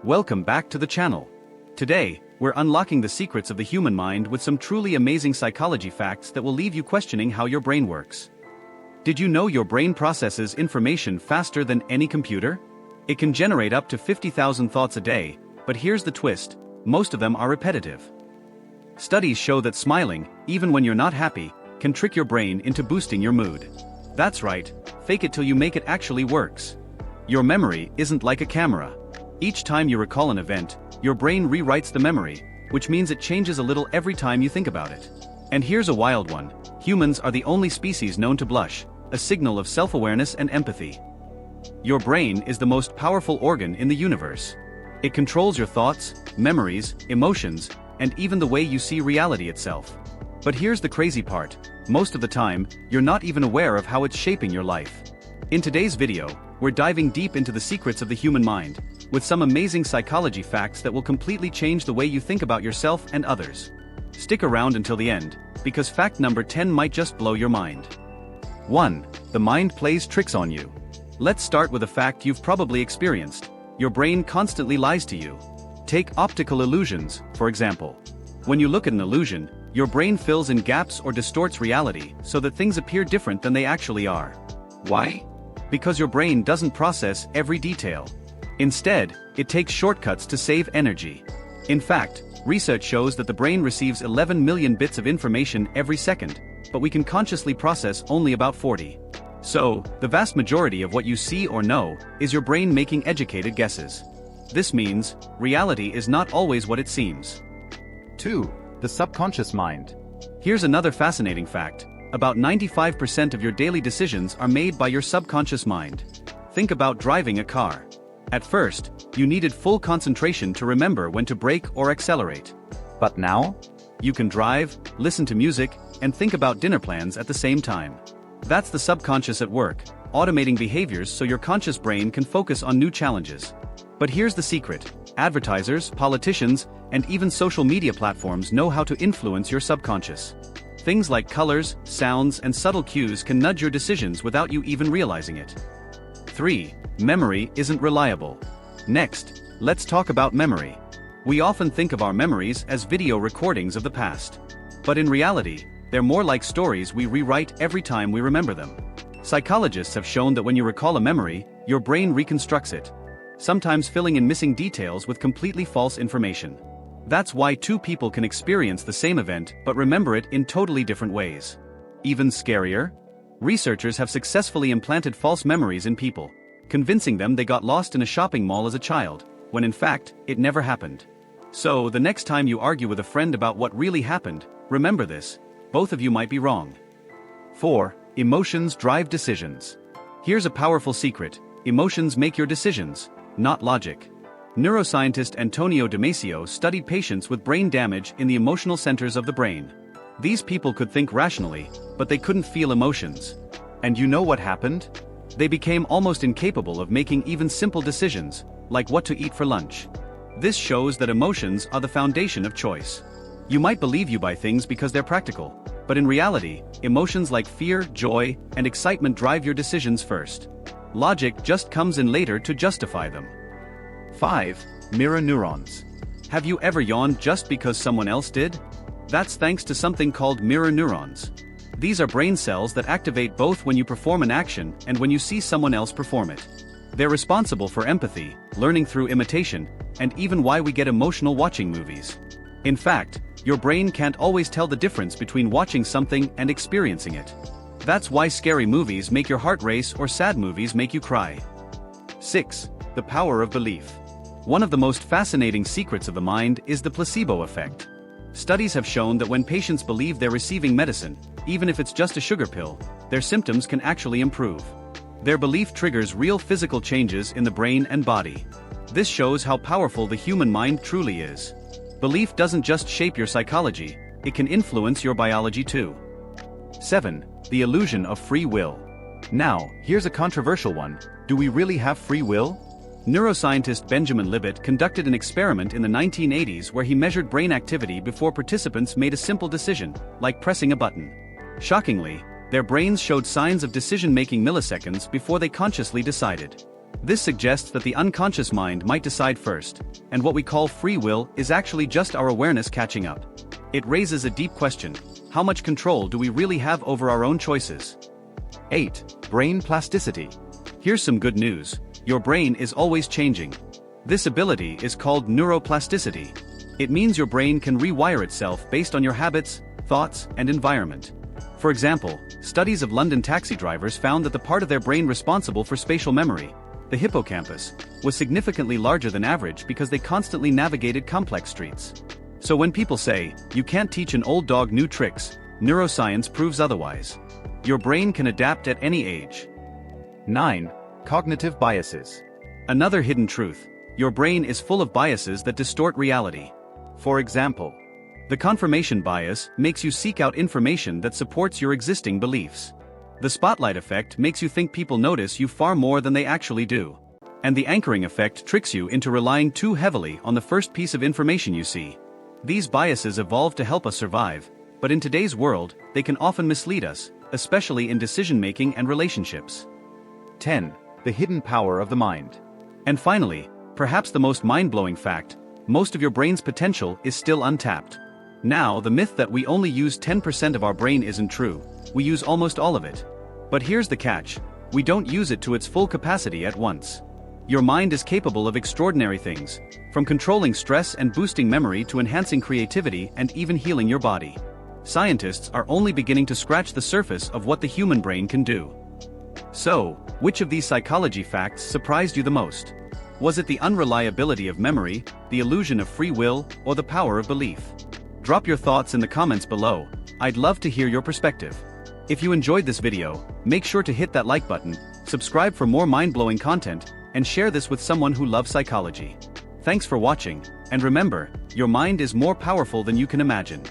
Welcome back to the channel. Today, we're unlocking the secrets of the human mind with some truly amazing psychology facts that will leave you questioning how your brain works. Did you know your brain processes information faster than any computer? It can generate up to 50,000 thoughts a day, but here's the twist: most of them are repetitive. Studies show that smiling, even when you're not happy, can trick your brain into boosting your mood. That's right, fake it till you make it actually works. Your memory isn't like a camera. Each time you recall an event, your brain rewrites the memory, which means it changes a little every time you think about it. And here's a wild one: humans are the only species known to blush, a signal of self-awareness and empathy. Your brain is the most powerful organ in the universe. It controls your thoughts, memories, emotions, and even the way you see reality itself. But here's the crazy part: most of the time, you're not even aware of how it's shaping your life. In today's video, we're diving deep into the secrets of the human mind, with some amazing psychology facts that will completely change the way you think about yourself and others. Stick around until the end, because fact number 10 might just blow your mind. 1. The mind plays tricks on you. Let's start with a fact you've probably experienced: your brain constantly lies to you. Take optical illusions, for example. When you look at an illusion, your brain fills in gaps or distorts reality so that things appear different than they actually are. Why? Because your brain doesn't process every detail. Instead, it takes shortcuts to save energy. In fact, research shows that the brain receives 11 million bits of information every second, but we can consciously process only about 40. So, the vast majority of what you see or know is your brain making educated guesses. This means, reality is not always what it seems. 2. The subconscious mind. Here's another fascinating fact: about 95% of your daily decisions are made by your subconscious mind. Think about driving a car. At first, you needed full concentration to remember when to brake or accelerate. But now? You can drive, listen to music, and think about dinner plans at the same time. That's the subconscious at work, automating behaviors so your conscious brain can focus on new challenges. But here's the secret: advertisers, politicians, and even social media platforms know how to influence your subconscious. Things like colors, sounds, and subtle cues can nudge your decisions without you even realizing it. 3. Memory isn't reliable. Next, let's talk about memory. We often think of our memories as video recordings of the past. But in reality, they're more like stories we rewrite every time we remember them. Psychologists have shown that when you recall a memory, your brain reconstructs it, sometimes filling in missing details with completely false information. That's why two people can experience the same event but remember it in totally different ways. Even scarier? Researchers have successfully implanted false memories in people, convincing them they got lost in a shopping mall as a child, when in fact, it never happened. So, the next time you argue with a friend about what really happened, remember this: both of you might be wrong. 4. Emotions drive decisions. Here's a powerful secret: emotions make your decisions, not logic. Neuroscientist Antonio Damasio studied patients with brain damage in the emotional centers of the brain. These people could think rationally, but they couldn't feel emotions. And you know what happened? They became almost incapable of making even simple decisions, like what to eat for lunch. This shows that emotions are the foundation of choice. You might believe you buy things because they're practical, but in reality, emotions like fear, joy, and excitement drive your decisions first. Logic just comes in later to justify them. 5. Mirror neurons. Have you ever yawned just because someone else did? That's thanks to something called mirror neurons. These are brain cells that activate both when you perform an action and when you see someone else perform it. They're responsible for empathy, learning through imitation, and even why we get emotional watching movies. In fact, your brain can't always tell the difference between watching something and experiencing it. That's why scary movies make your heart race or sad movies make you cry. 6. The power of belief. One of the most fascinating secrets of the mind is the placebo effect. Studies have shown that when patients believe they're receiving medicine, even if it's just a sugar pill, their symptoms can actually improve. Their belief triggers real physical changes in the brain and body. This shows how powerful the human mind truly is. Belief doesn't just shape your psychology, it can influence your biology too. 7. The illusion of free will. Now, here's a controversial one: do we really have free will? Neuroscientist Benjamin Libet conducted an experiment in the 1980s where he measured brain activity before participants made a simple decision, like pressing a button. Shockingly, their brains showed signs of decision-making milliseconds before they consciously decided. This suggests that the unconscious mind might decide first, and what we call free will is actually just our awareness catching up. It raises a deep question: how much control do we really have over our own choices? 8. Brain plasticity. Here's some good news: your brain is always changing. This ability is called neuroplasticity. It means your brain can rewire itself based on your habits, thoughts, and environment. For example, studies of London taxi drivers found that the part of their brain responsible for spatial memory, the hippocampus, was significantly larger than average because they constantly navigated complex streets. So when people say, "You can't teach an old dog new tricks," neuroscience proves otherwise. Your brain can adapt at any age. 9. Cognitive biases. Another hidden truth: your brain is full of biases that distort reality. For example, the confirmation bias makes you seek out information that supports your existing beliefs. The spotlight effect makes you think people notice you far more than they actually do. And the anchoring effect tricks you into relying too heavily on the first piece of information you see. These biases evolved to help us survive, but in today's world, they can often mislead us, especially in decision-making and relationships. 10. The hidden power of the mind. And finally, perhaps the most mind-blowing fact: most of your brain's potential is still untapped. Now, the myth that we only use 10% of our brain isn't true. We use almost all of it. But here's the catch: we don't use it to its full capacity at once. Your mind is capable of extraordinary things, from controlling stress and boosting memory to enhancing creativity and even healing your body. Scientists are only beginning to scratch the surface of what the human brain can do. So, which of these psychology facts surprised you the most? Was it the unreliability of memory, the illusion of free will, or the power of belief? Drop your thoughts in the comments below. I'd love to hear your perspective. If you enjoyed this video, make sure to hit that like button, subscribe for more mind-blowing content, and share this with someone who loves psychology. Thanks for watching, and remember, your mind is more powerful than you can imagine.